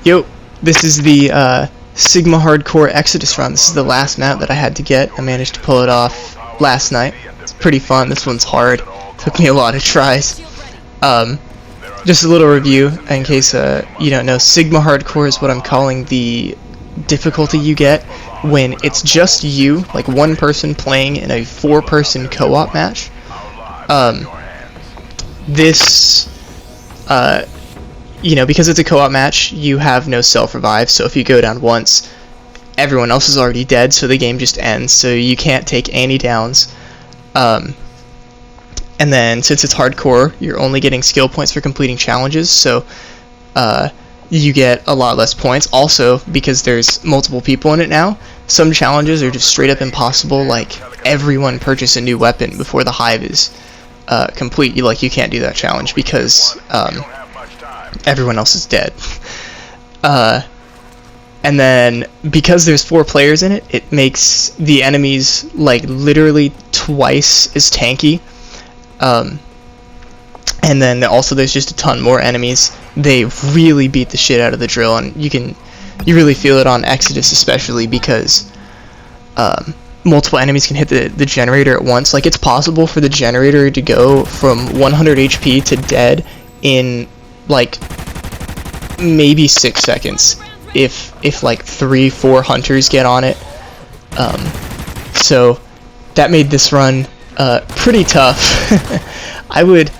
Yo, this is the Sigma Hardcore Exodus run. This is the last map that I had to get. I managed to pull it off last night. It's pretty fun. This one's hard. Took me a lot of tries. Just a little review in case you don't know. Sigma Hardcore is what I'm calling the difficulty you get when it's just you, like one person playing in a 4-person co-op match. You know, because it's a co-op match, you have no self-revive, so if you go down once, everyone else is already dead, so the game just ends, so you can't take any downs. And then, since it's hardcore, you're only getting skill points for completing challenges, so you get a lot less points. Also, because there's multiple people in it now, some challenges are just straight up impossible, like everyone purchase a new weapon before the hive is complete. You can't do that challenge because everyone else is dead. And then because there's 4 players in it, it makes the enemies like literally twice as tanky. And then also there's just a ton more enemies. They really beat the shit out of the drill, and you really feel it on Exodus especially because multiple enemies can hit the generator at once. Like, it's possible for the generator to go from 100 HP to dead in like maybe 6 seconds if like 3-4 hunters get on it. So that made this run pretty tough. I would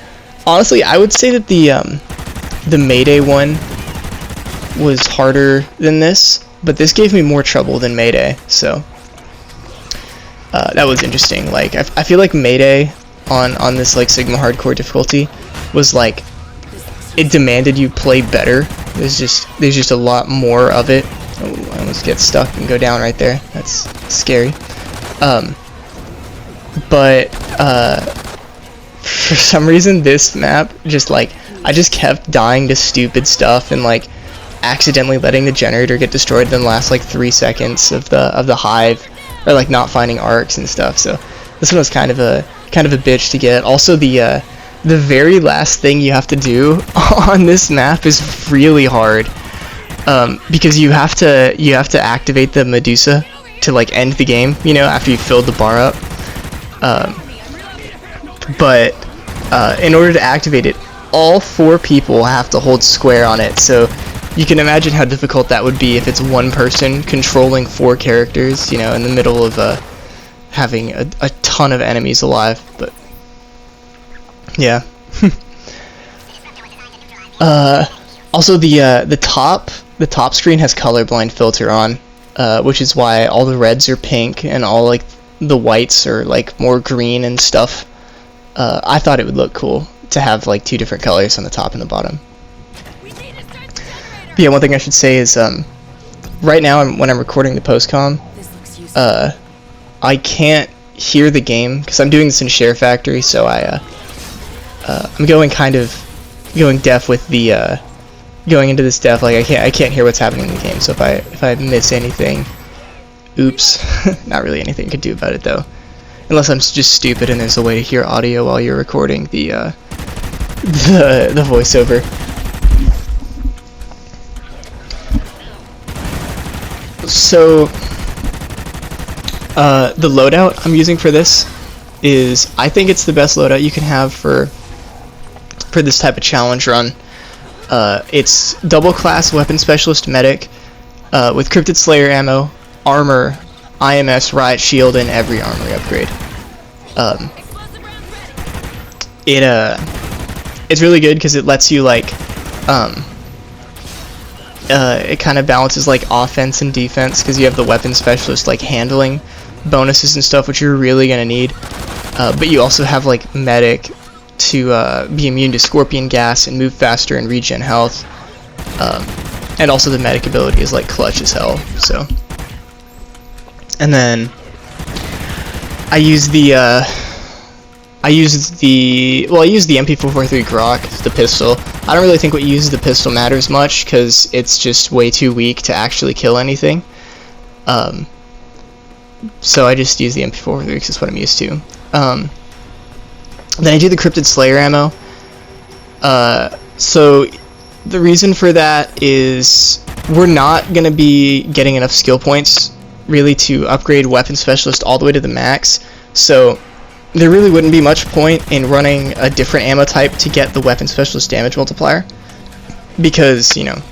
say that the Mayday one was harder than this, but this gave me more trouble than Mayday, so that was interesting. Like, I feel like Mayday on this like Sigma Hardcore difficulty was like, it demanded you play better. There's just a lot more of it. Oh, I almost get stuck and go down right there. That's scary. But for some reason this map just like, I just kept dying to stupid stuff and like accidentally letting the generator get destroyed in the last like 3 seconds of the hive, or like not finding arcs and stuff. So this one was kind of a bitch to get. Also, the very last thing you have to do on this map is really hard, because you have to activate the Medusa to like end the game, you know, after you filled the bar up. But in order to activate it, all 4 people have to hold square on it, so you can imagine how difficult that would be if it's one person controlling 4 characters, you know, in the middle of having a ton of enemies alive. But yeah. Also, the top screen has colorblind filter on, which is why all the reds are pink and all like the whites are like more green and stuff. I thought it would look cool to have like 2 different colors on the top and the bottom. But yeah, one thing I should say is right now when I'm recording the postcom, I can't hear the game because I'm doing this in Share Factory, so I'm going deaf with the going into this deaf. Like, I can't hear what's happening in the game. So if I miss anything, oops. Not really anything you could do about it though, unless I'm just stupid and there's a way to hear audio while you're recording the voiceover. So the loadout I'm using for this is, I think it's the best loadout you can have for this type of challenge run. It's double class weapon specialist medic with cryptid slayer ammo, armor, IMS, riot shield, and every armory upgrade. It's really good because it lets you like it kind of balances like offense and defense, because you have the weapon specialist like handling bonuses and stuff, which you're really gonna need. But you also have like medic to be immune to scorpion gas and move faster and regen health. And also the medic ability is like clutch as hell. So, and then I use the MP443 Grok, the pistol. I don't really think what uses the pistol matters much because it's just way too weak to actually kill anything. So I just use the MP443 because that's what I'm used to. Then I do the cryptid slayer ammo. So the reason for that is we're not gonna be getting enough skill points really to upgrade Weapon Specialist all the way to the max, so there really wouldn't be much point in running a different ammo type to get the Weapon Specialist damage multiplier, because, you know,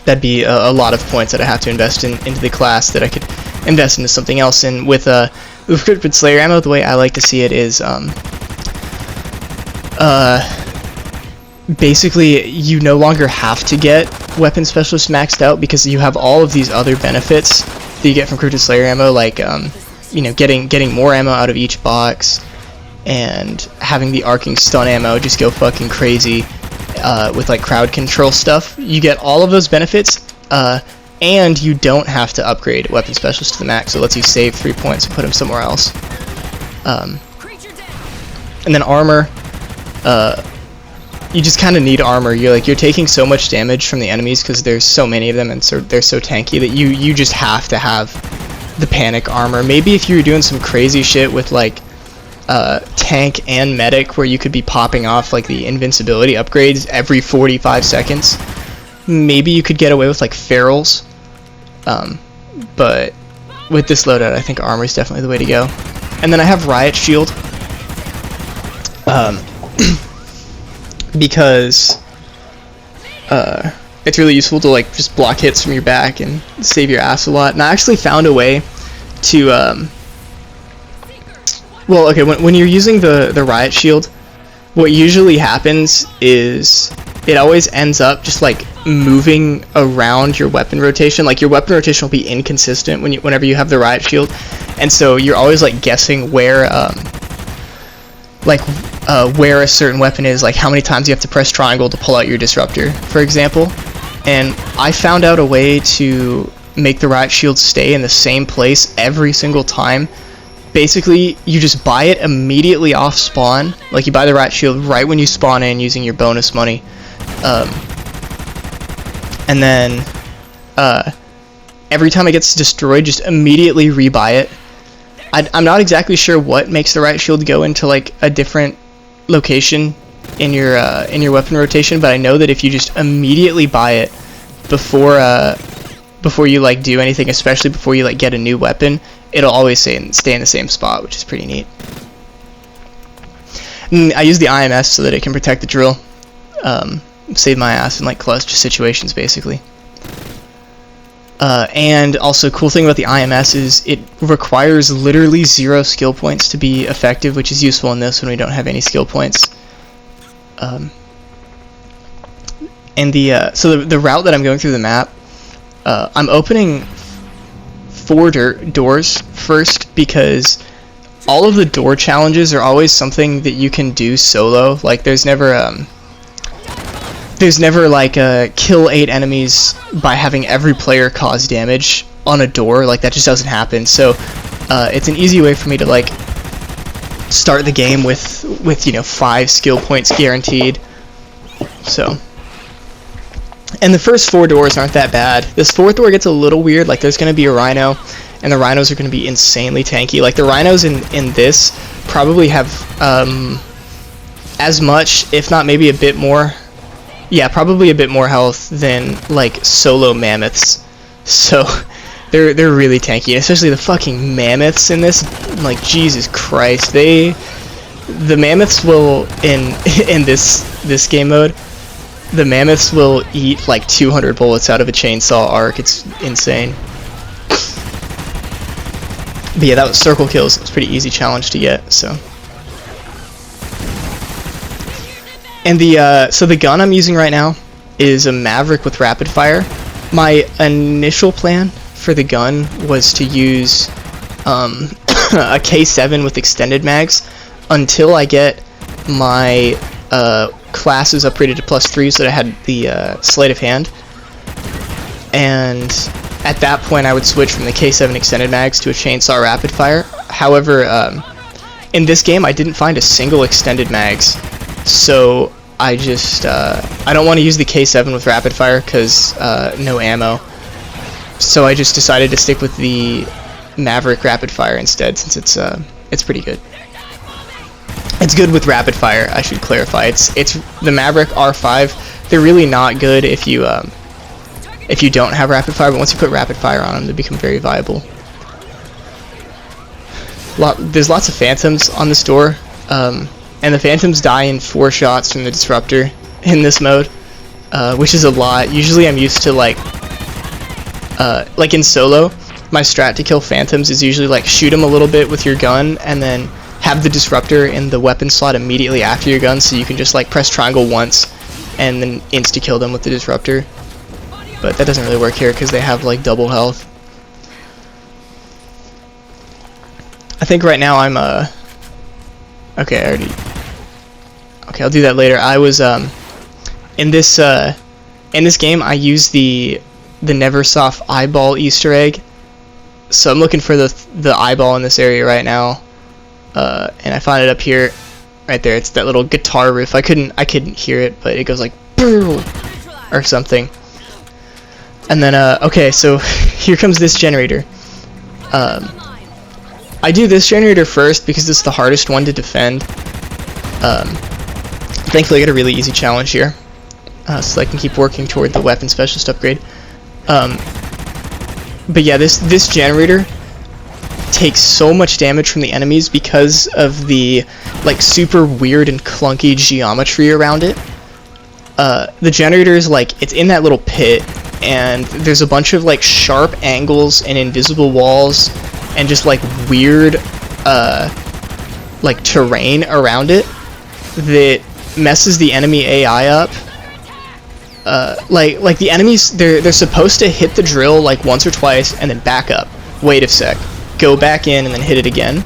that'd be a lot of points that I have to invest into the class that I could invest into something else. And with Cryptid Slayer ammo, the way I like to see it is basically you no longer have to get Weapon Specialist maxed out because you have all of these other benefits that you get from Cryptid Slayer ammo, like you know, getting more ammo out of each box, and having the arcing stun ammo just go fucking crazy with like crowd control stuff. You get all of those benefits, and you don't have to upgrade Weapon Specialist to the max, so it lets you save 3 points and put them somewhere else. And then armor, you just kind of need armor. You're taking so much damage from the enemies because there's so many of them and they're so tanky that you just have to have the panic armor. Maybe if you were doing some crazy shit with like tank and medic, where you could be popping off like the invincibility upgrades every 45 seconds, maybe you could get away with like ferals. But with this loadout, I think armor is definitely the way to go. And then I have Riot Shield, because it's really useful to like just block hits from your back and save your ass a lot. And I actually found a way to well, okay, when you're using the Riot Shield, what usually happens is it always ends up just like moving around your weapon rotation. Like your weapon rotation will be inconsistent whenever you have the Riot Shield, and so you're always like guessing where where a certain weapon is, like how many times you have to press triangle to pull out your disruptor, for example. And I found out a way to make the Riot Shield stay in the same place every single time. Basically, you just buy it immediately off spawn. Like you buy the Riot Shield right when you spawn in using your bonus money. And then every time it gets destroyed, just immediately rebuy it. I'm not exactly sure what makes the Riot Shield go into like a different location in your weapon rotation, but I know that if you just immediately buy it before you like do anything, especially before you like get a new weapon, it'll always stay in the same spot, which is pretty neat. And I use the IMS so that it can protect the drill, save my ass in like clutch situations, basically. And also, cool thing about the IMS is it requires literally 0 skill points to be effective, which is useful in this when we don't have any skill points. And so the route that I'm going through the map, I'm opening 4 doors first, because all of the door challenges are always something that you can do solo. Like there's never like kill 8 enemies by having every player cause damage on a door. Like that just doesn't happen. So it's an easy way for me to like start the game with you know 5 skill points guaranteed. So, and the first 4 doors aren't that bad. This 4th door gets a little weird. Like there's gonna be a rhino, and the rhinos are gonna be insanely tanky. Like the rhinos in this probably have as much, if not maybe a bit more. Yeah, probably a bit more health than like solo mammoths. So they're really tanky, especially the fucking mammoths in this. Like Jesus Christ, the mammoths will in this game mode, the mammoths will eat like 200 bullets out of a chainsaw arc. It's insane. But yeah, that was circle kills. It was a pretty easy challenge to get. So. And so the gun I'm using right now is a Maverick with rapid fire. My initial plan for the gun was to use a K7 with extended mags until I get my classes upgraded to +3, so that I had the sleight of hand. And at that point I would switch from the K7 extended mags to a chainsaw rapid fire. However, in this game I didn't find a single extended mags. So I just I don't want to use the K7 with rapid fire because no ammo. So I just decided to stick with the Maverick rapid fire instead, since it's pretty good. It's good with rapid fire, I should clarify. It's the Maverick R5. They're really not good if you if you don't have rapid fire, but once you put rapid fire on them, they become very viable. There's lots of phantoms on this door, and the phantoms die in 4 shots from the disruptor in this mode, which is a lot. Usually I'm used to like in solo, my strat to kill phantoms is usually like shoot them a little bit with your gun and then have the disruptor in the weapon slot immediately after your gun, so you can just like press triangle once and then insta kill them with the disruptor. But that doesn't really work here because they have like double health. I think right now I'm okay, I'll do that later. I was in this game I use the Neversoft eyeball Easter egg. So I'm looking for the eyeball in this area right now. And I found it up here, right there. It's that little guitar riff. I couldn't hear it, but it goes like or something. And then okay, so here comes this generator. I do this generator first because it's the hardest one to defend. Thankfully I got a really easy challenge here, so I can keep working toward the weapon specialist upgrade. But yeah, this generator takes so much damage from the enemies because of the like super weird and clunky geometry around it. The generator is like, it's in that little pit, and there's a bunch of like sharp angles and invisible walls and just like weird like terrain around it that messes the enemy AI up. Like the enemies, they're supposed to hit the drill like once or twice and then back up, wait a sec, go back in and then hit it again.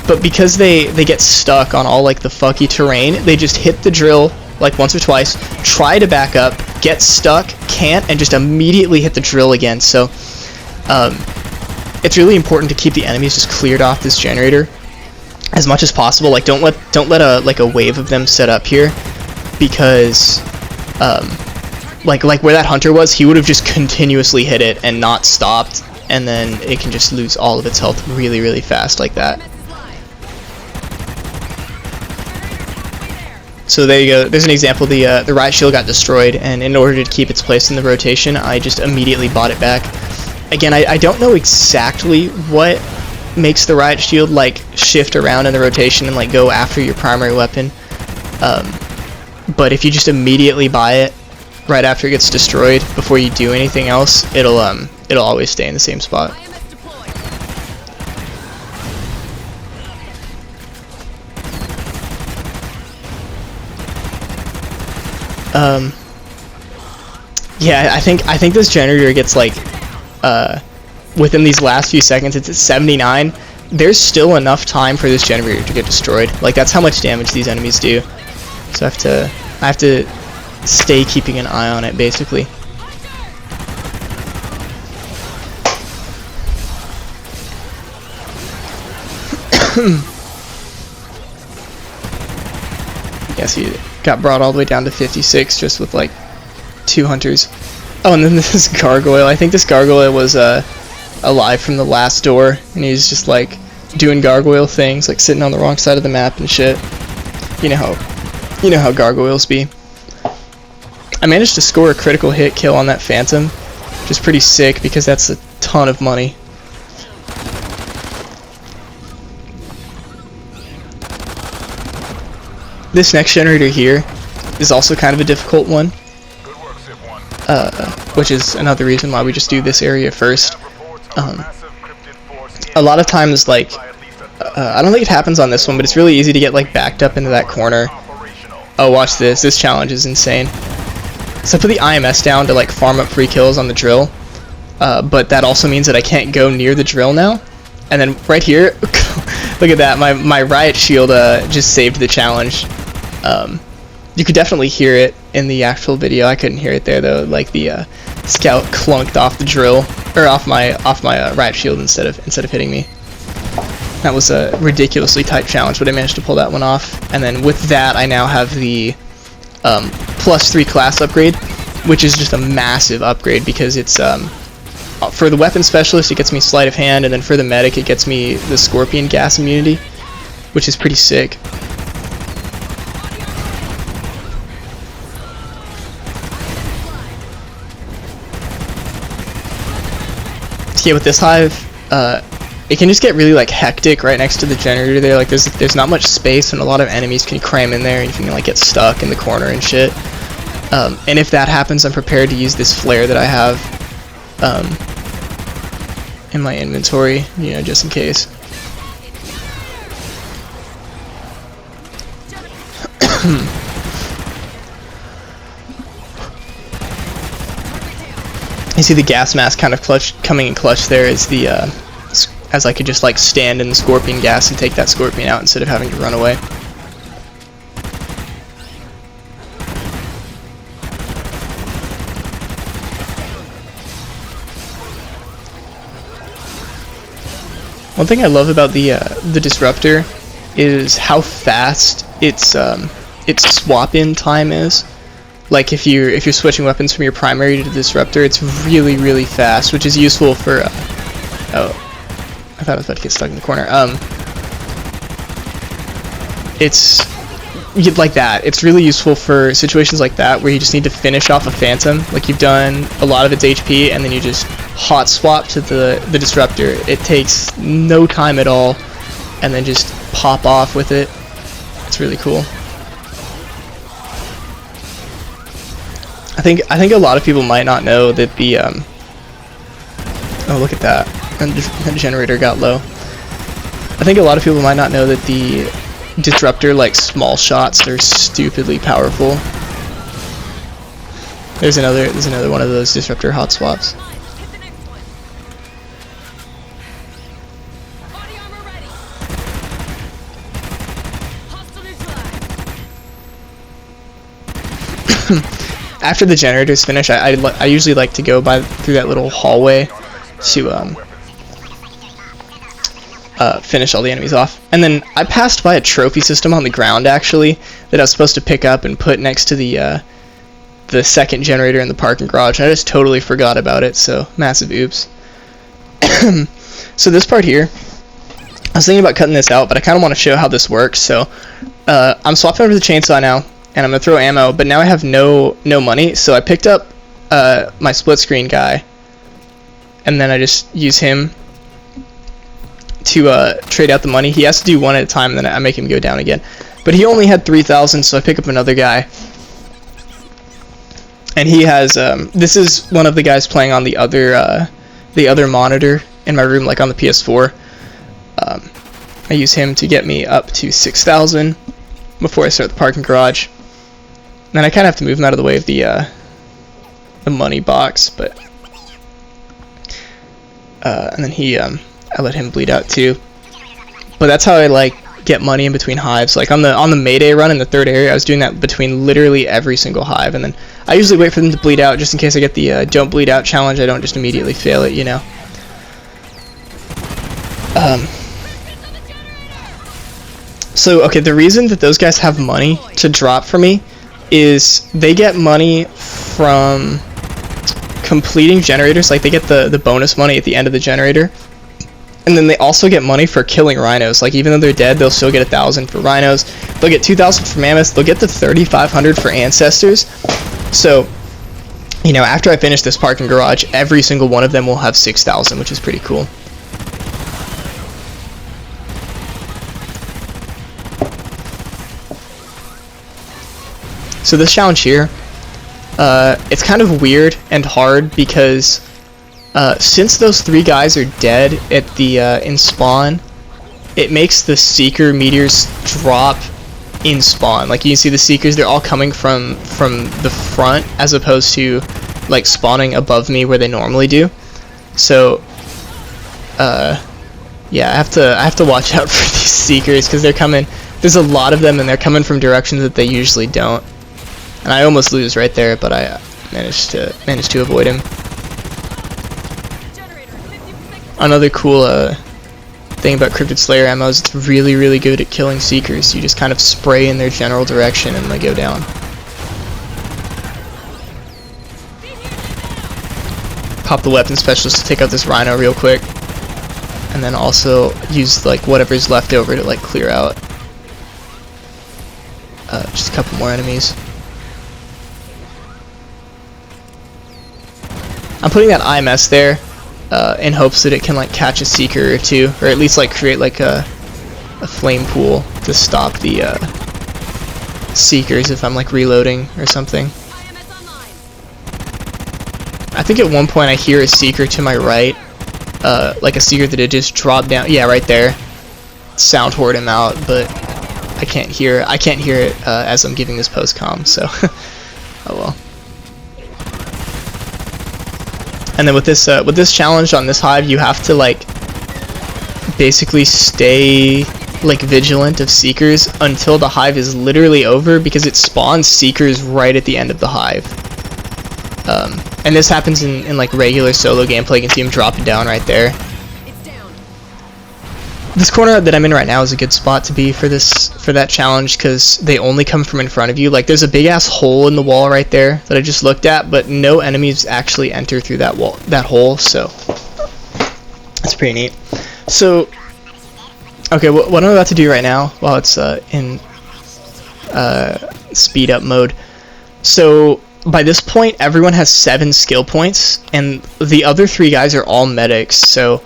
But because they get stuck on all like the fucky terrain, they just hit the drill like once or twice, try to back up, get stuck, can't, and just immediately hit the drill again. So it's really important to keep the enemies just cleared off this generator as much as possible. Like don't let a wave of them set up here, because like where that hunter was, he would have just continuously hit it and not stopped, and then it can just lose all of its health really, really fast like that. So there you go. There's an example. The riot shield got destroyed, and in order to keep its place in the rotation, I just immediately bought it back. Again, I don't know exactly what makes the riot shield like shift around in the rotation and like go after your primary weapon. But if you just immediately buy it right after it gets destroyed before you do anything else, it'll always stay in the same spot. Yeah, I think this generator gets like within these last few seconds, it's at 79. There's still enough time for this generator to get destroyed. Like, that's how much damage these enemies do. So I have to stay keeping an eye on it, basically. Yes, he got brought all the way down to 56 just with like 2 hunters. Oh, and then this gargoyle. I think this gargoyle was alive from the last door, and he's just like doing gargoyle things, like sitting on the wrong side of the map and shit. You know how gargoyles be. I managed to score a critical hit kill on that phantom, which is pretty sick because that's a ton of money. This next generator here is also kind of a difficult one, which is another reason why we just do this area first. A lot of times, like, I don't think it happens on this one, but it's really easy to get like backed up into that corner. Oh, watch this. This challenge is insane. So I put the IMS down to like farm up free kills on the drill, but that also means that I can't go near the drill now. And then right here, look at that, my riot shield just saved the challenge. You could definitely hear it in the actual video. I couldn't hear it there though. Like the scout clunked off the drill, or off my riot shield instead of hitting me. That was a ridiculously tight challenge, but I managed to pull that one off. And then with that, I now have the +3 class upgrade, which is just a massive upgrade because it's for the weapon specialist it gets me sleight of hand, and then for the medic it gets me the scorpion gas immunity, which is pretty sick. yeah, with this hive, it can just get really like hectic right next to the generator there. Like there's not much space, and a lot of enemies can cram in there, and you can like get stuck in the corner and shit. And if that happens, I'm prepared to use this flare that I have in my inventory, you know, just in case. You see the gas mask kind of coming in clutch there is the as I could just like stand in the scorpion gas and take that scorpion out instead of having to run away. One thing I love about the disruptor is how fast its swap-in time is. Like if you're switching weapons from your primary to the disruptor, it's really fast, which is useful for oh, I thought I was about to get stuck in the corner. It's like that. It's really useful for situations like that where you just need to finish off a phantom, like you've done a lot of its HP, and then you just hot swap to the disruptor. It takes no time at all, and then just pop off with it. It's really cool. I think a lot of people might not know that the oh, look at that, and the generator got low. I think a lot of people might not know that the disruptor, like small shots, are stupidly powerful. There's another one of those disruptor hot swaps. After the generators finish, I usually like to go through that little hallway to finish all the enemies off. And then I passed by a trophy system on the ground actually that I was supposed to pick up and put next to the second generator in the parking garage. And I just totally forgot about it, so massive oops. So this part here, I was thinking about cutting this out, but I kind of want to show how this works. So I'm swapping over to the chainsaw now, and I'm gonna throw ammo, but now I have no money, so I picked up my split screen guy, and then I just use him to trade out the money. He has to do one at a time, and then I make him go down again. But he only had 3,000, so I pick up another guy, and he has this is one of the guys playing on the other monitor in my room, like on the PS4. I use him to get me up to 6,000 before I start the parking garage. Then I kind of have to move him out of the way of the money box, but and then I let him bleed out too. But that's how I like get money in between hives. Like on the Mayday run in the third area, I was doing that between literally every single hive, and then I usually wait for them to bleed out just in case I get the don't bleed out challenge. I don't just immediately fail it, you know. So okay, the reason that those guys have money to drop for me is they get money from completing generators. Like they get the bonus money at the end of the generator, and then they also get money for killing rhinos. Like even though they're dead, they'll still get 1,000 for rhinos. They'll get 2,000 for mammoths. They'll get the 3,500 for ancestors. So, you know, after I finish this parking garage, every single one of them will have 6,000, which is pretty cool. So this challenge here, it's kind of weird and hard because since those 3 guys are dead at the in spawn, it makes the seeker meteors drop in spawn. Like you can see the seekers, they're all coming from the front as opposed to like spawning above me where they normally do. So yeah, I have to watch out for these seekers because they're coming. There's a lot of them and they're coming from directions that they usually don't. And I almost lose right there, but I managed to avoid him. Another cool thing about Cryptid Slayer ammo is it's really good at killing seekers. You just kind of spray in their general direction and they go down. Pop the weapon specialist to take out this rhino real quick, and then also use like whatever's left over to like clear out just a couple more enemies. I'm putting that IMS there in hopes that it can like catch a seeker or two, or at least like create like a flame pool to stop the seekers if I'm like reloading or something. I think at one point I hear a seeker to my right, like a seeker that had just dropped down. Yeah, right there. Sound horde him out, but I can't hear it as I'm giving this post comm. So, oh well. And then with this challenge on this hive, you have to like basically stay like vigilant of seekers until the hive is literally over, because it spawns seekers right at the end of the hive. And this happens in like regular solo gameplay. You can see him dropping down right there. This corner that I'm in right now is a good spot to be for that challenge, because they only come from in front of you. Like there's a big ass hole in the wall right there that I just looked at, but no enemies actually enter through that hole, so that's pretty neat. So okay, what I'm about to do right now, while it's in speed up mode, so by this point everyone has 7 skill points, and the other 3 guys are all medics, so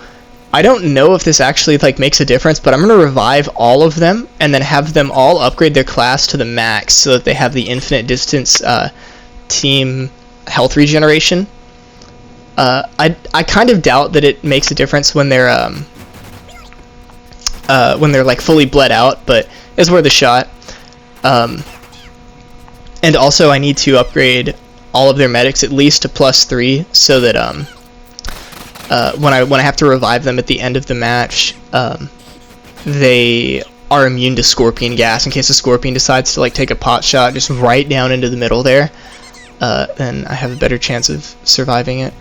I don't know if this actually like makes a difference, but I'm gonna revive all of them and then have them all upgrade their class to the max so that they have the infinite distance team health regeneration. I kind of doubt that it makes a difference when they're like fully bled out, but it's worth a shot. And also I need to upgrade all of their medics at least to +3 so that when I have to revive them at the end of the match, they are immune to scorpion gas in case the scorpion decides to like take a pot shot just right down into the middle there. Then I have a better chance of surviving it.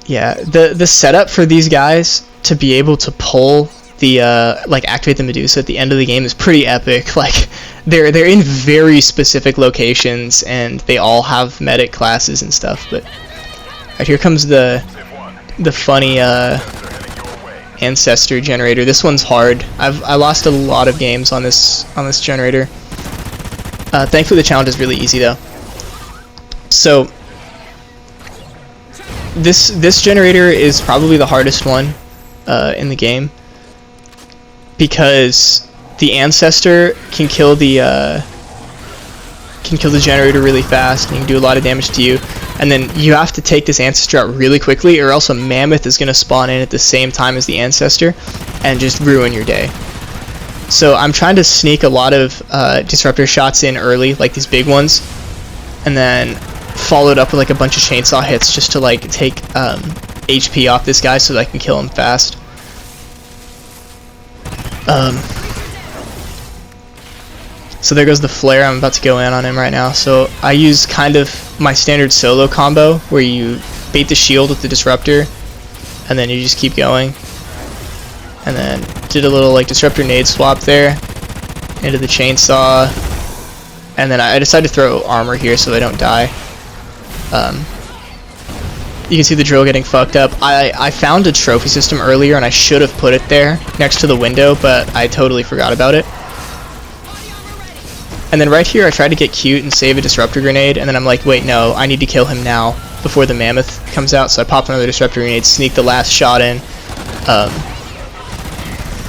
Yeah, the setup for these guys to be able to pull the like activate the Medusa at the end of the game is pretty epic. Like they're in very specific locations and they all have medic classes and stuff. But right, here comes the funny Ancestor generator. This one's hard. I lost a lot of games on this generator. Thankfully the challenge is really easy though. So this generator is probably the hardest one in the game, because the Ancestor can kill the generator really fast and can do a lot of damage to you, and then you have to take this Ancestor out really quickly or else a mammoth is going to spawn in at the same time as the Ancestor and just ruin your day. So I'm trying to sneak a lot of disruptor shots in early, like these big ones, and then followed up with like a bunch of chainsaw hits just to like take HP off this guy so that I can kill him fast. So there goes the flare. I'm about to go in on him right now. So I use kind of my standard solo combo where you bait the shield with the disruptor and then you just keep going, and then did a little like disruptor nade swap there into the chainsaw, and then I decided to throw armor here so they don't die. You can see the drill getting fucked up. I found a trophy system earlier and I should have put it there next to the window, but I totally forgot about it. And then right here I tried to get cute and save a disruptor grenade, and then I'm like, wait, no, I need to kill him now before the mammoth comes out, so I pop another disruptor grenade, sneak the last shot in,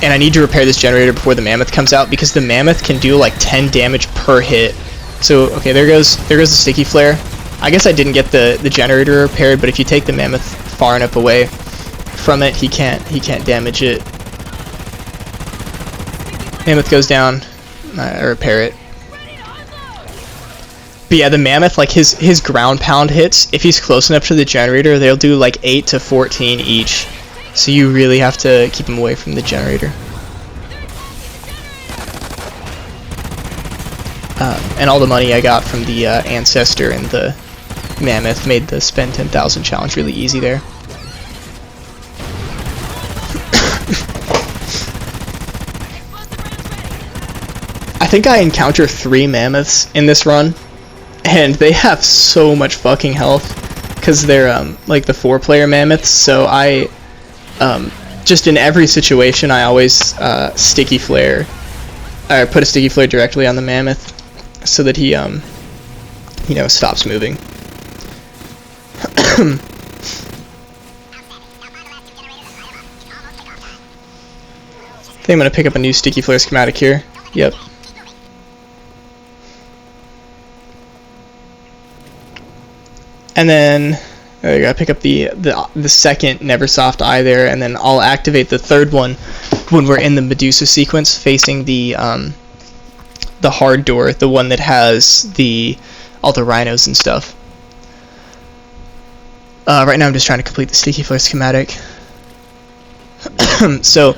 and I need to repair this generator before the mammoth comes out, because the mammoth can do like 10 damage per hit. So okay, there goes the sticky flare. I guess I didn't get the generator repaired, but if you take the mammoth far enough away from it, he can't damage it. Mammoth goes down. I repair it. But yeah, the mammoth, like his ground pound hits, if he's close enough to the generator, they'll do like 8 to 14 each. So you really have to keep him away from the generator. And all the money I got from the Ancestor and the mammoth made the spend 10,000 challenge really easy there. I think I encounter 3 mammoths in this run, and they have so much fucking health because they're like the 4-player mammoths. So I just in every situation I always sticky flare, or put a sticky flare directly on the mammoth so that he you know, stops moving. think I'm gonna pick up a new sticky flare schematic here. Yep. And then I gotta pick up the second Neversoft eye there, and then I'll activate the third one when we're in the Medusa sequence, facing the hard door, the one that has all the rhinos and stuff. Right now I'm just trying to complete the sticky flare schematic. So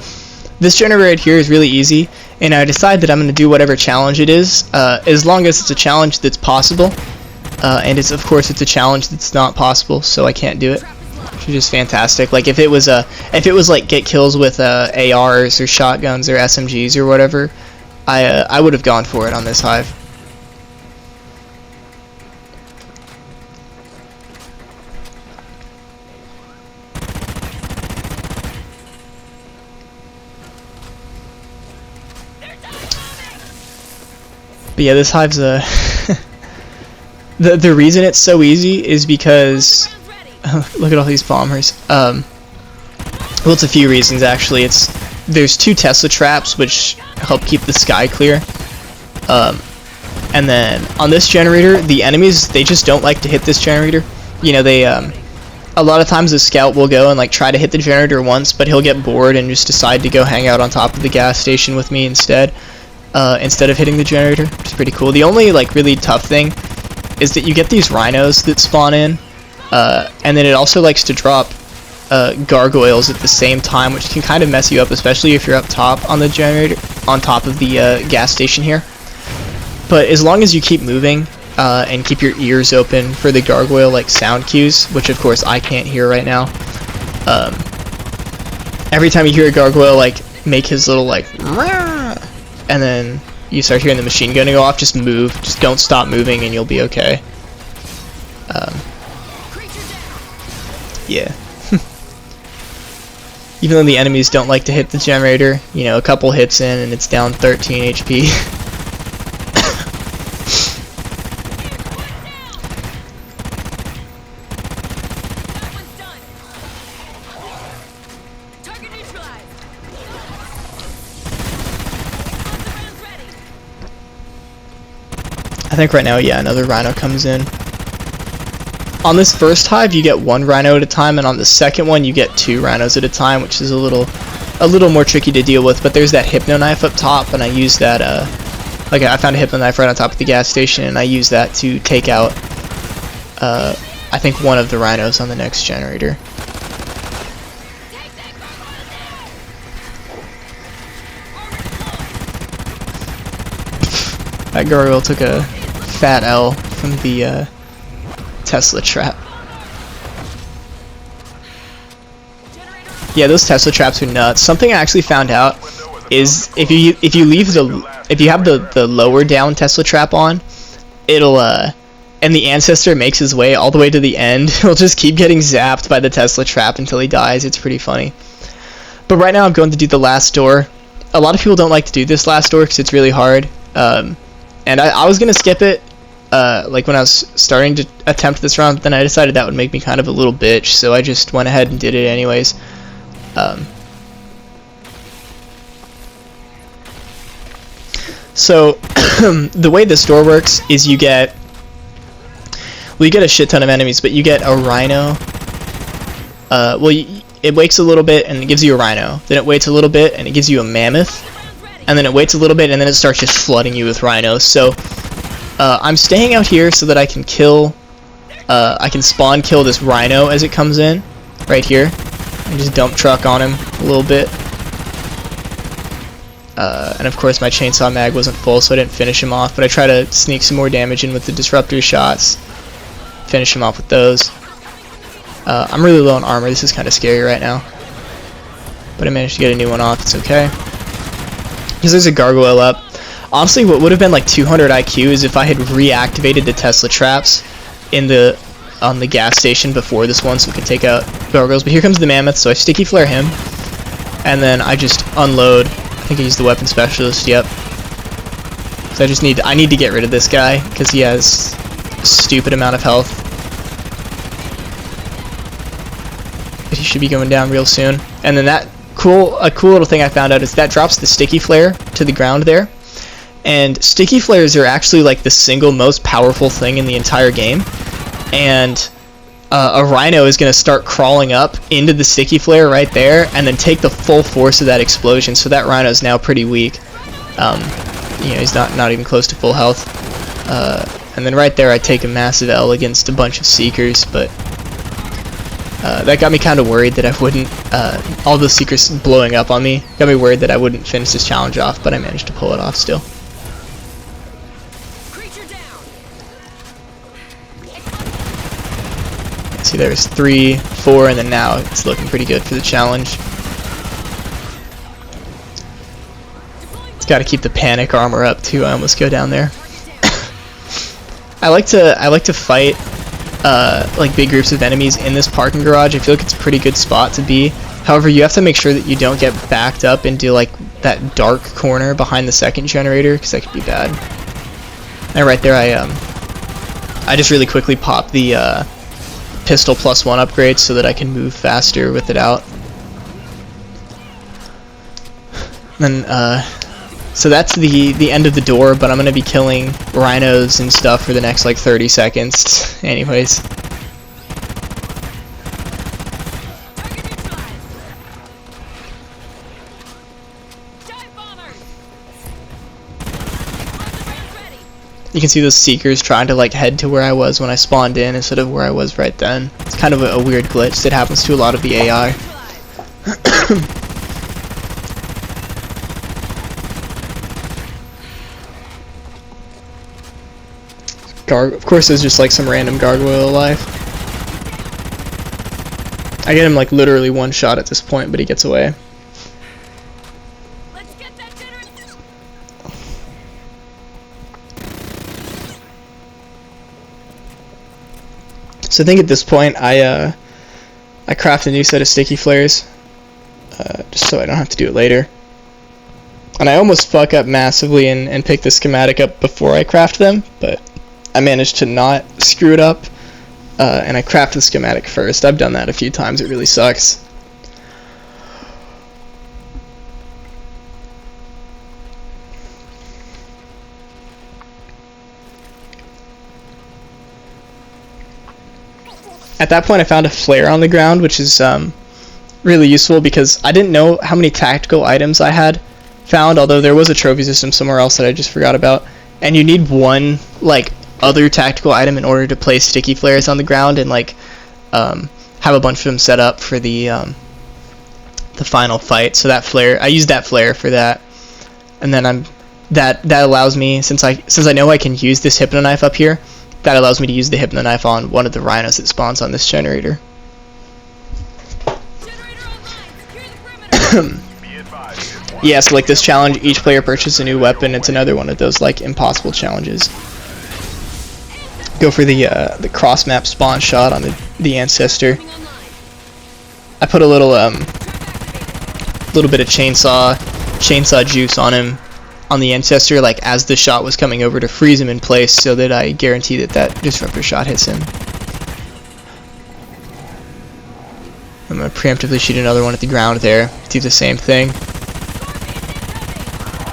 this generator right here is really easy, and I decide that I'm going to do whatever challenge it is, as long as it's a challenge that's possible, and of course it's a challenge that's not possible, so I can't do it, which is just fantastic. Like if it was like get kills with ARs or shotguns or SMGs or whatever, I would have gone for it on this hive. But yeah, this hive's the reason it's so easy is because look at all these bombers. Well, it's a few reasons actually. There's 2 Tesla traps which help keep the sky clear, and then on this generator, the enemies, they just don't like to hit this generator. You know, they a lot of times the scout will go and like try to hit the generator once, but he'll get bored and just decide to go hang out on top of the gas station with me instead of hitting the generator, which is pretty cool. The only like really tough thing is that you get these rhinos that spawn in, and then it also likes to drop gargoyles at the same time, which can kind of mess you up, especially if you're up top on the generator, on top of the gas station here. But as long as you keep moving and keep your ears open for the gargoyle like sound cues, which of course I can't hear right now, every time you hear a gargoyle like make his little like, and then you start hearing the machine gun go off, just move, just don't stop moving and you'll be okay. Yeah. Even though the enemies don't like to hit the generator, you know, a couple hits in and it's down 13 HP. I think right now, yeah, another rhino comes in. On this first hive, you get 1 rhino at a time, and on the second one, you get 2 rhinos at a time, which is a little more tricky to deal with. But there's that hypno knife up top, and I use that. Like I found a hypno knife right on top of the gas station, and I use that to take out, I think, one of the rhinos on the next generator. That gargoyle took a fat L from the Tesla trap. Yeah, those Tesla traps are nuts. Something I actually found out is if you have the lower down Tesla trap on, it'll and the Ancestor makes his way all the way to the end, he'll just keep getting zapped by the Tesla trap until he dies. It's pretty funny. But right now I'm going to do the last door. A lot of people don't like to do this last door because it's really hard. And I was gonna skip it, like when I was starting to attempt this round, then I decided that would make me kind of a little bitch, so I just went ahead and did it anyways. So the way this door works is you get a shit ton of enemies, but you get a rhino. Well, it waits a little bit and it gives you a rhino. Then it waits a little bit and it gives you a mammoth. And then it waits a little bit, and then it starts just flooding you with rhinos. So I'm staying out here so that I can I can spawn kill this rhino as it comes in, right here, and just dump truck on him a little bit. And of course my chainsaw mag wasn't full, so I didn't finish him off, but I try to sneak some more damage in with the disruptor shots, finish him off with those. I'm really low on armor. This is kind of scary right now, but I managed to get a new one off. It's okay. Because there's a gargoyle up. Honestly, what would have been like 200 IQ is if I had reactivated the Tesla traps on the gas station before this one, so we can take out gargoyles. But here comes the mammoth, so I sticky flare him, and then I just unload. I think I used the weapon specialist. Yep. So I need to get rid of this guy because he has a stupid amount of health. But he should be going down real soon. And then that a cool little thing I found out is that drops the sticky flare to the ground there. And sticky flares are actually like the single most powerful thing in the entire game. And a rhino is going to start crawling up into the sticky flare right there and then take the full force of that explosion. So that rhino is now pretty weak. You know, he's not even close to full health. And then right there I take a massive L against a bunch of Seekers, but that got me kind of worried that I wouldn't, all the Seekers blowing up on me, got me worried that I wouldn't finish this challenge off, but I managed to pull it off still. See, there's 3, 4, and then now it's looking pretty good for the challenge. It's got to keep the panic armor up too. I almost go down there. I like to fight like big groups of enemies in this parking garage. I feel like it's a pretty good spot to be. However, you have to make sure that you don't get backed up into like that dark corner behind the second generator, because that could be bad. And right there, I just really quickly pop the pistol +1 upgrade so that I can move faster with it out. Then so that's the end of the door, but I'm gonna be killing rhinos and stuff for the next like 30 seconds anyways. You can see those Seekers trying to like head to where I was when I spawned in instead of where I was right then. It's kind of a weird glitch that happens to a lot of the AI. Of course there's just like some random gargoyle alive. I get him like literally one shot at this point, but he gets away. So I think at this point I craft a new set of sticky flares, just so I don't have to do it later. And I almost fuck up massively and pick the schematic up before I craft them, but I managed to not screw it up, and I craft the schematic first. I've done that a few times, it really sucks. At that point I found a flare on the ground, which is really useful because I didn't know how many tactical items I had found, although there was a trophy system somewhere else that I just forgot about. And you need one like other tactical item in order to place sticky flares on the ground and like have a bunch of them set up for the final fight. So that flare, I used that flare for that, and then that allows me, since I know I can use this hypno knife up here, that allows me to use the hypno knife on one of the rhinos that spawns on this generator. Yeah, so like this challenge, each player purchases a new weapon. It's another one of those like impossible challenges. Go for the cross map spawn shot on the Ancestor. I put a little bit of chainsaw juice on him, on the Ancestor, like as the shot was coming over, to freeze him in place so that I guarantee that disruptor shot hits him. I'm gonna preemptively shoot another one at the ground there. Do the same thing.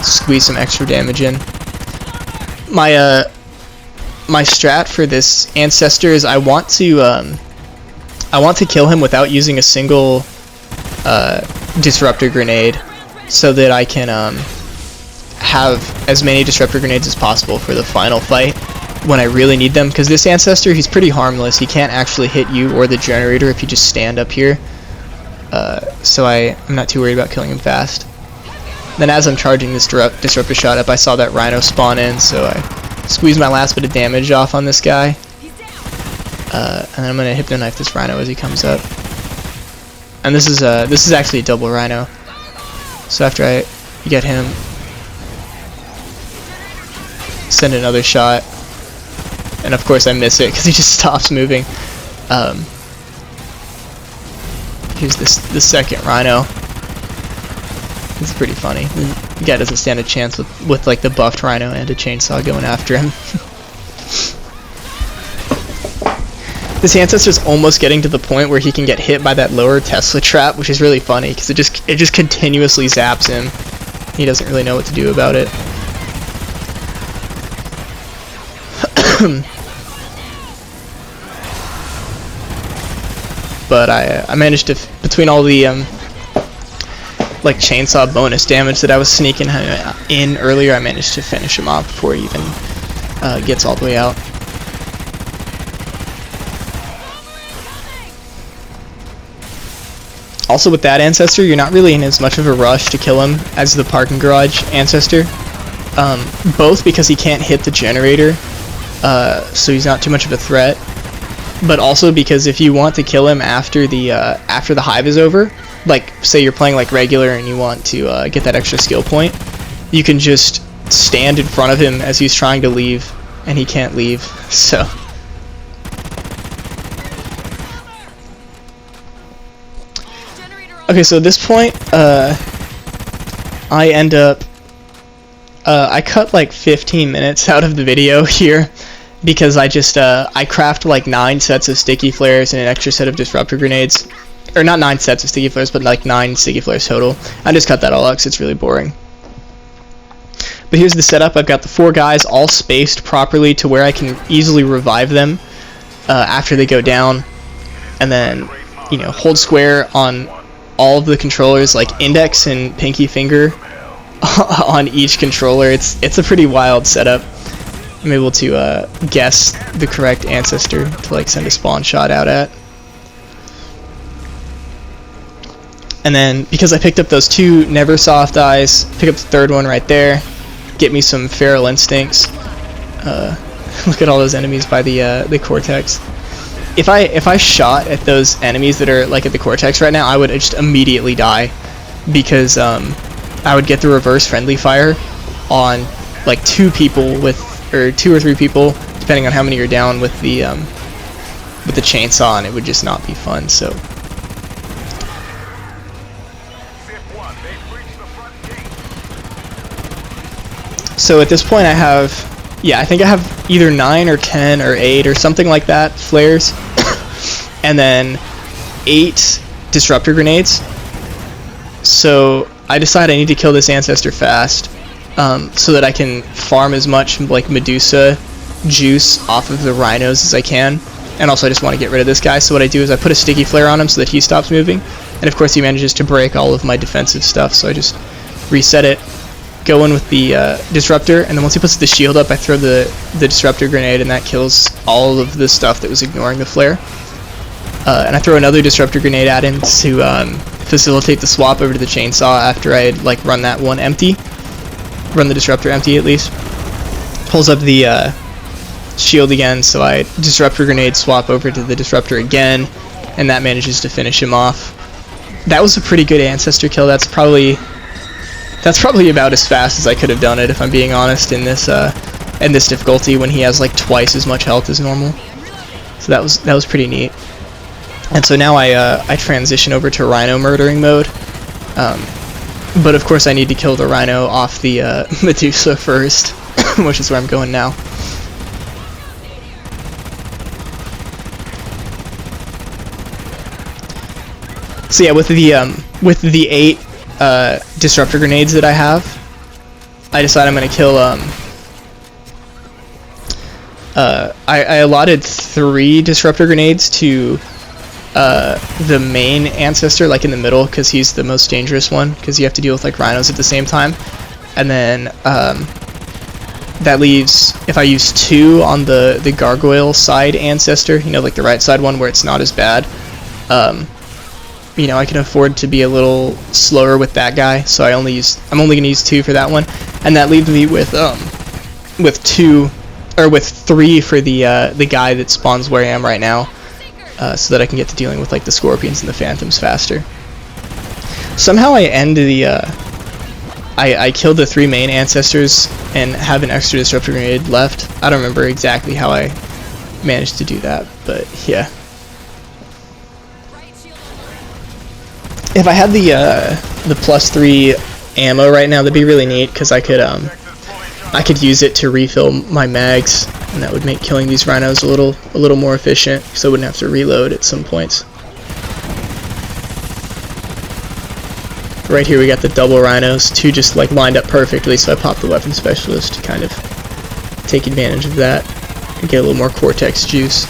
Squeeze some extra damage in. My strat for this Ancestor is I want to kill him without using a single disruptor grenade, so that I can have as many disruptor grenades as possible for the final fight when I really need them, because this Ancestor, he's pretty harmless. He can't actually hit you or the generator if you just stand up here, so I'm not too worried about killing him fast. Then as I'm charging this disruptor shot up, I saw that rhino spawn in, so I squeezed my last bit of damage off on this guy, and then I'm gonna hypno knife this rhino as he comes up. And this is actually a double rhino, so after I get him, send another shot, and of course I miss it because he just stops moving. Here's the second rhino. It's pretty funny. The guy doesn't stand a chance with like the buffed rhino and a chainsaw going after him. This Ancestor's almost getting to the point where he can get hit by that lower Tesla trap, which is really funny because it just continuously zaps him. He doesn't really know what to do about it. But I managed to, between all the like chainsaw bonus damage that I was sneaking in earlier, I managed to finish him off before he even gets all the way out. Also with that Ancestor, you're not really in as much of a rush to kill him as the parking garage Ancestor. Both because he can't hit the generator, so he's not too much of a threat, but also because if you want to kill him after the hive is over, like say you're playing like regular and you want to get that extra skill point, you can just stand in front of him as he's trying to leave, and he can't leave. So okay, so at this point, I end up, I cut like 15 minutes out of the video here because I just, I craft like 9 sets of sticky flares and an extra set of disruptor grenades. Or not 9 sets of sticky flares, but like 9 sticky flares total. I just cut that all out because it's really boring. But here's the setup. I've got the 4 guys all spaced properly to where I can easily revive them after they go down. And then, you know, hold square on all of the controllers, like index and pinky finger on each controller. It's a pretty wild setup. I'm able to guess the correct Ancestor to like send a spawn shot out at. And then because I picked up those 2 Neversoft eyes, pick up the 3rd one right there, get me some feral instincts. Look at all those enemies by the Cortex. If I shot at those enemies that are like at the Cortex right now, I would just immediately die because I would get the reverse friendly fire on like 2 people or 2 or 3 people, depending on how many you're down with the chainsaw, and it would just not be fun. So at this point I have, I think I have either 9 or 10 or 8 or something like that flares, and then 8 disruptor grenades. So I decide I need to kill this Ancestor fast, so that I can farm as much like Medusa juice off of the rhinos as I can. And also I just want to get rid of this guy, so what I do is I put a sticky flare on him so that he stops moving, and of course he manages to break all of my defensive stuff, so I just reset it, go in with the disruptor, and then once he puts the shield up, I throw the disruptor grenade, and that kills all of the stuff that was ignoring the flare. And I throw another disruptor grenade at him to facilitate the swap over to the chainsaw after I had like run that one empty. Run the disruptor empty at least. Pulls up the shield again, so I disruptor grenade swap over to the disruptor again, and that manages to finish him off. That was a pretty good Ancestor kill. That's probably about as fast as I could have done it, if I'm being honest, in this difficulty when he has like twice as much health as normal. So that was pretty neat. And so now I transition over to Rhino murdering mode. But of course I need to kill the Rhino off the Medusa first, which is where I'm going now. So yeah, with the 8 disruptor grenades that I have, I decide I'm gonna kill I allotted 3 disruptor grenades to the main Ancestor, like in the middle, because he's the most dangerous one, because you have to deal with like rhinos at the same time. And then that leaves, if I use 2 on the gargoyle side Ancestor, you know, like the right side one where it's not as bad, you know, I can afford to be a little slower with that guy, so I'm only gonna use 2 for that one, and that leaves me with 3 for the guy that spawns where I am right now, so that I can get to dealing with like the scorpions and the phantoms faster. Somehow I end I killed the 3 main Ancestors and have an extra disruptor grenade left. I don't remember exactly how I managed to do that, but yeah. If I had the +3 ammo right now, that'd be really neat, because I could use it to refill my mags and that would make killing these rhinos a little more efficient, so I wouldn't have to reload at some points. Right here we got the double rhinos, two just like lined up perfectly, so I popped the weapon specialist to kind of take advantage of that and get a little more cortex juice.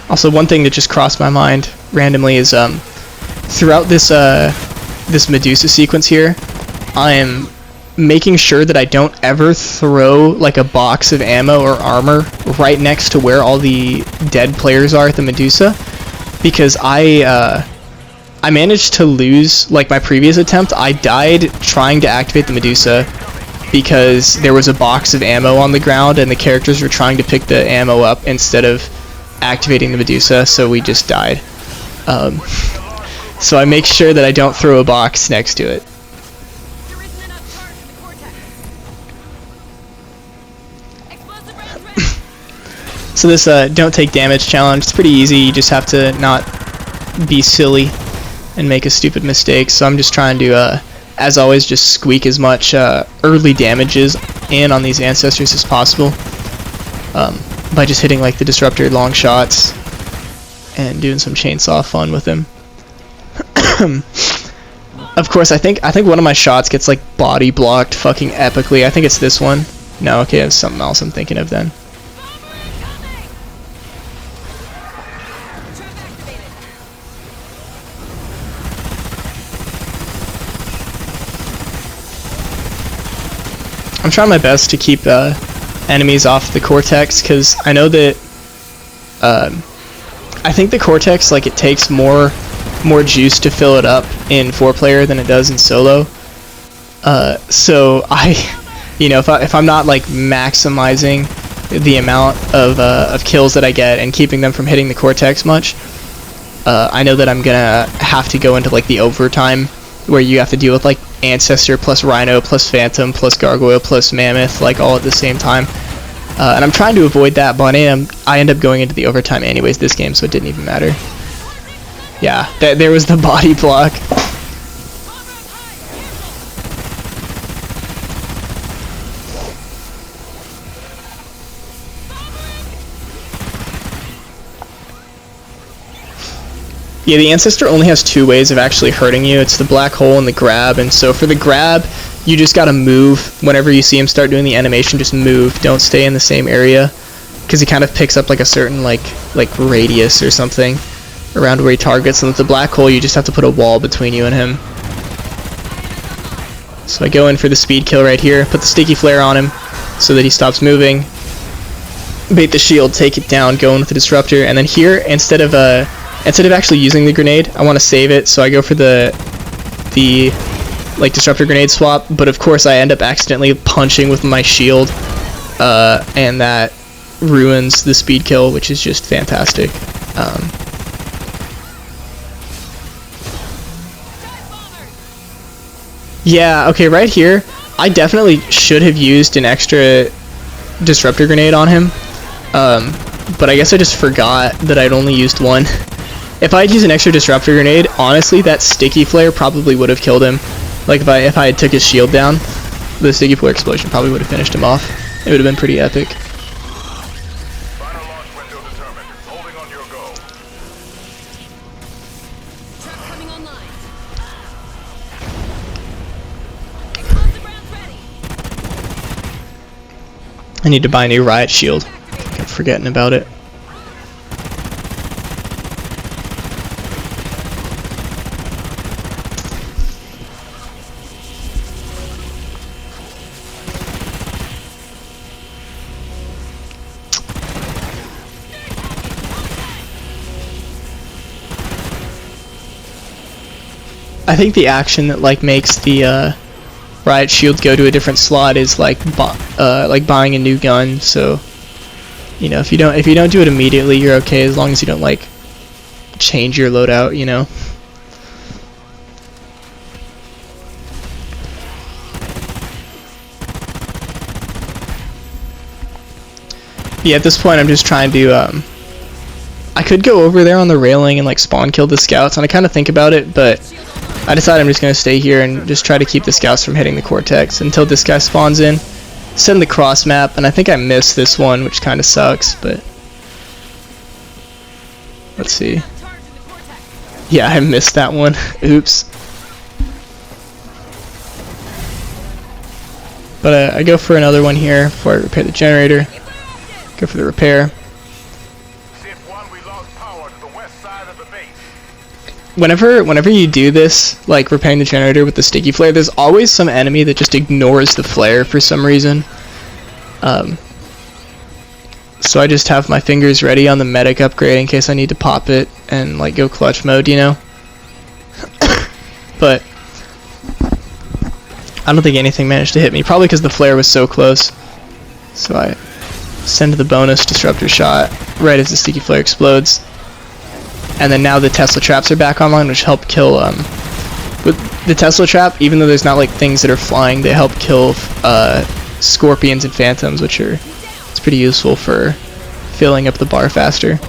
Also, one thing that just crossed my mind randomly is throughout this this Medusa sequence here, I am making sure that I don't ever throw like a box of ammo or armor right next to where all the dead players are at the Medusa, because I managed to lose, like my previous attempt, I died trying to activate the Medusa because there was a box of ammo on the ground and the characters were trying to pick the ammo up instead of activating the Medusa, so we just died. So I make sure that I don't throw a box next to it. So this don't take damage challenge, it's pretty easy. You just have to not be silly and make a stupid mistake. So I'm just trying to, as always, just squeak as much early damages in on these ancestors as possible by just hitting like the disruptor long shots and doing some chainsaw fun with him. Of course, I think one of my shots gets like body blocked fucking epically. I think it's this one. No, okay, it's something else I'm thinking of then. I'm trying my best to keep enemies off the cortex, because I know that I think the cortex, like, it takes more juice to fill it up in 4-player than it does in solo. So you know, if I'm not like maximizing the amount of kills that I get and keeping them from hitting the cortex much, I know that I'm gonna have to go into like the overtime where you have to deal with like Ancestor plus Rhino plus Phantom plus Gargoyle plus Mammoth, like all at the same time. And I'm trying to avoid that, but I end up going into the overtime anyways this game, so it didn't even matter. Yeah, there was the body block. Yeah, the Ancestor only has 2 ways of actually hurting you. It's the black hole and the grab, and so for the grab, you just gotta move. Whenever you see him start doing the animation, just move. Don't stay in the same area, because he kind of picks up like a certain like radius or something around where he targets, and with the black hole, you just have to put a wall between you and him. So I go in for the speed kill right here, put the sticky flare on him so that he stops moving, bait the shield, take it down, go in with the disruptor, and then here, instead of actually using the grenade, I want to save it, so I go for the like disruptor grenade swap, but of course I end up accidentally punching with my shield, and that ruins the speed kill, which is just fantastic. Yeah, okay, right here, I definitely should have used an extra disruptor grenade on him, but I guess I just forgot that I'd only used one. If I had used an extra disruptor grenade, honestly, that sticky flare probably would have killed him. Like if I had took his shield down, the sticky flare explosion probably would have finished him off. It would have been pretty epic. Final launch window determined. Holding on your go. Trap coming online. Explosive rounds ready. I need to buy a new riot shield. I'm forgetting about it. I think the action that like makes the riot shield go to a different slot is like buying a new gun. So you know, if you don't do it immediately, you're okay as long as you don't like change your loadout, you know. Yeah, at this point I'm just trying to, I could go over there on the railing and like spawn kill the scouts, and I kind of think about it, but I decided I'm just going to stay here and just try to keep the scouts from hitting the cortex until this guy spawns in. Send the cross map, and I think I missed this one, which kind of sucks, but let's see. Yeah, I missed that one. Oops. But I go for another one here before I repair the generator. Go for the repair. Ship 1, we lost power to the west side of the base. Whenever you do this, like repairing the generator with the sticky flare, there's always some enemy that just ignores the flare for some reason. So I just have my fingers ready on the medic upgrade in case I need to pop it and like go clutch mode, you know. But I don't think anything managed to hit me, probably because the flare was so close. So I send the bonus disruptor shot right as the sticky flare explodes. And then now the Tesla traps are back online, which help kill, with the Tesla trap, even though there's not like things that are flying, they help kill scorpions and phantoms, which are, it's pretty useful for filling up the bar faster.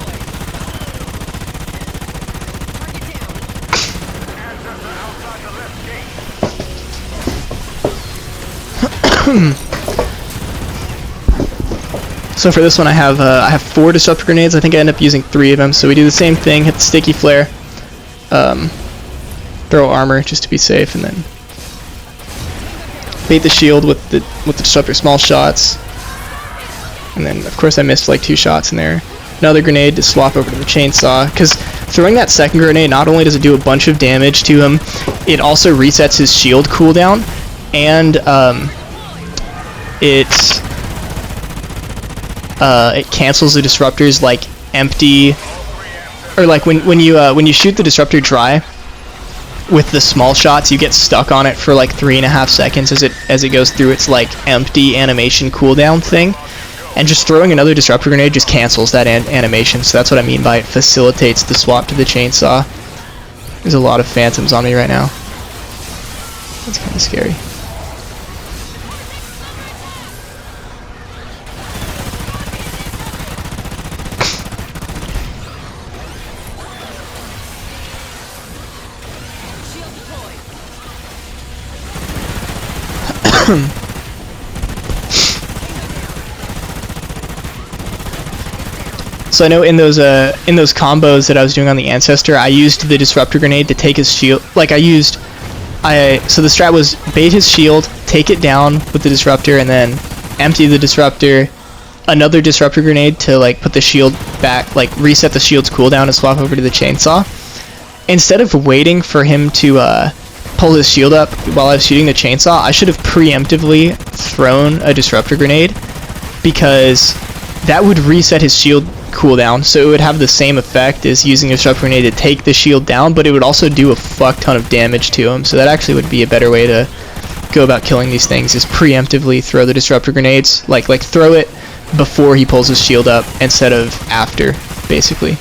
So for this one I have 4 disruptor grenades. I think I end up using 3 of them. So we do the same thing, hit the sticky flare, throw armor just to be safe, and then bait the shield with the disruptor small shots. And then of course I missed like 2 shots in there. Another grenade to swap over to the chainsaw, because throwing that second grenade, not only does it do a bunch of damage to him, it also resets his shield cooldown, and it cancels the disruptors like empty, or like when you shoot the disruptor dry with the small shots, you get stuck on it for like 3.5 seconds as it goes through its like empty animation cooldown thing, and just throwing another disruptor grenade just cancels that animation. So that's what I mean by it facilitates the swap to the chainsaw. There's a lot of phantoms on me right now. That's kind of scary. So I know in those combos that I was doing on the Ancestor, I used the disruptor grenade to take his shield. Like so the strat was bait his shield, take it down with the disruptor, and then empty the disruptor. Another disruptor grenade to like put the shield back, like reset the shield's cooldown and swap over to the chainsaw. Instead of waiting for him to pull his shield up while I was shooting the chainsaw, I should have preemptively thrown a disruptor grenade, because that would reset his shield cooldown, so it would have the same effect as using a disruptor grenade to take the shield down, but it would also do a fuck ton of damage to him. So that actually would be a better way to go about killing these things, is preemptively throw the disruptor grenades, like throw it before he pulls his shield up instead of after, basically.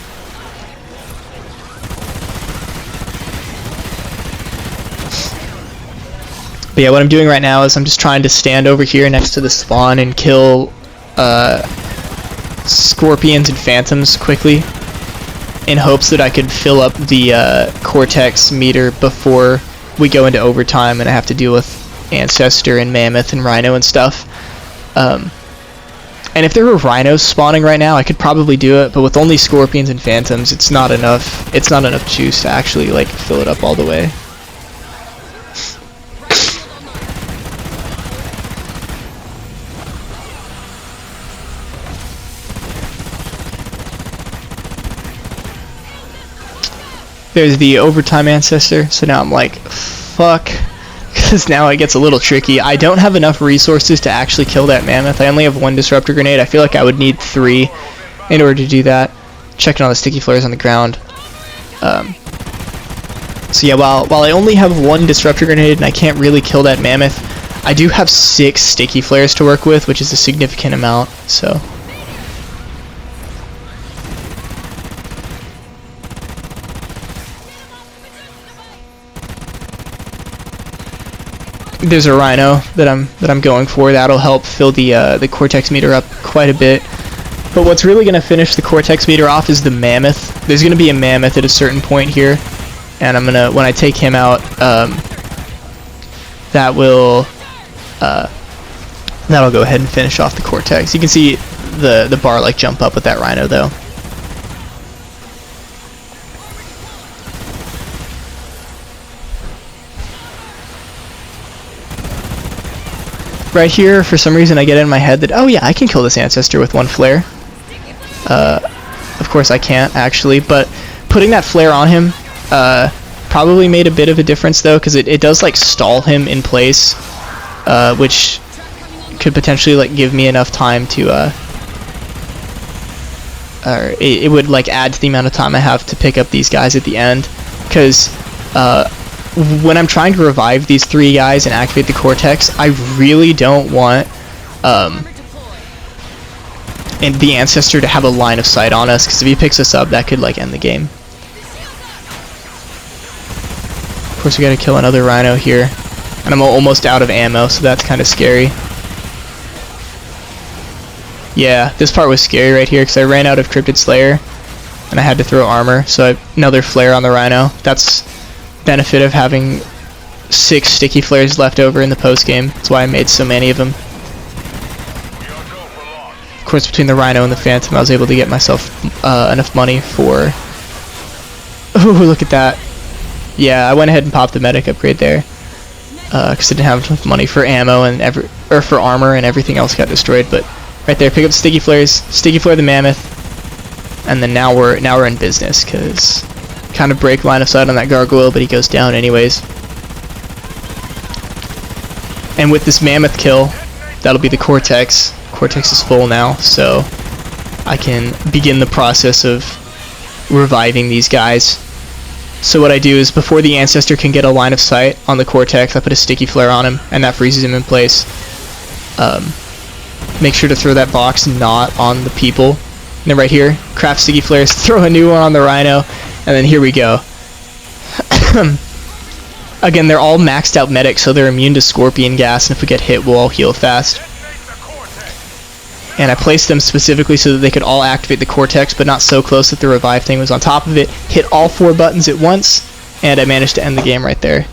But yeah, what I'm doing right now is I'm just trying to stand over here next to the spawn and kill scorpions and phantoms quickly, in hopes that I could fill up the cortex meter before we go into overtime and I have to deal with Ancestor and Mammoth and Rhino and stuff. And if there were rhinos spawning right now, I could probably do it, but with only scorpions and phantoms, it's not enough juice to actually like fill it up all the way. There's the overtime Ancestor, so now I'm like, fuck, because now it gets a little tricky. I don't have enough resources to actually kill that mammoth. I only have 1 disruptor grenade. I feel like I would need 3 in order to do that. Checking all the sticky flares on the ground. So yeah, while I only have 1 disruptor grenade and I can't really kill that mammoth, I do have 6 sticky flares to work with, which is a significant amount, so... There's a rhino that I'm going for. That'll help fill the cortex meter up quite a bit. But what's really going to finish the Cortex meter off is the Mammoth. There's going to be a Mammoth at a certain point here, and I'm gonna, when I take him out, that will that'll go ahead and finish off the Cortex. You can see the bar like jump up with that Rhino though. Right here, for some reason I get in my head that, oh yeah, I can kill this Ancestor with one flare. Of course I can't actually, but putting that flare on him probably made a bit of a difference though, because it does like stall him in place, which could potentially like give me enough time to or it would like add to the amount of time I have to pick up these guys at the end, because when I'm trying to revive these 3 guys and activate the Cortex, I really don't want and the Ancestor to have a line of sight on us, because if he picks us up, that could like end the game. Of course, we gotta kill another Rhino here, and I'm almost out of ammo, so that's kind of scary. Yeah, this part was scary right here, because I ran out of Cryptid Slayer, and I had to throw armor, so another flare on the Rhino. That's benefit of having 6 sticky flares left over in the post game. That's why I made so many of them. Of course, between the Rhino and the Phantom, I was able to get myself enough money for. Oh, look at that! Yeah, I went ahead and popped the medic upgrade there because I didn't have enough money for ammo and for armor, and everything else got destroyed. But right there, pick up the sticky flares, sticky flare the Mammoth, and then now we're in business, because kind of break line of sight on that gargoyle, but he goes down anyways. And with this Mammoth kill, that'll be the Cortex. Cortex is full now, so I can begin the process of reviving these guys. So what I do is, before the Ancestor can get a line of sight on the Cortex, I put a sticky flare on him, and that freezes him in place. Make sure to throw that box not on the people. And then right here, craft sticky flares, throw a new one on the Rhino, and then here we go. Again, they're all maxed out medics, so they're immune to Scorpion gas, and if we get hit, we'll all heal fast. And I placed them specifically so that they could all activate the Cortex, but not so close that the revive thing was on top of it. Hit all 4 buttons at once, and I managed to end the game right there.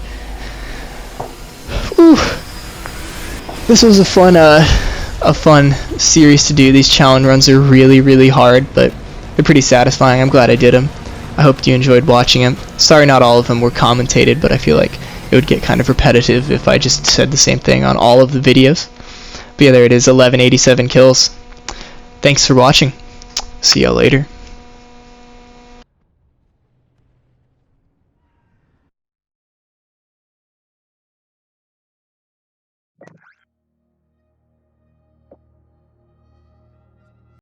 Whew. This was a fun series to do. These challenge runs are really, really hard, but they're pretty satisfying. I'm glad I did them. I hope you enjoyed watching them. Sorry not all of them were commentated, but I feel like it would get kind of repetitive if I just said the same thing on all of the videos. But yeah, there it is, 1187 kills. Thanks for watching. See y'all later.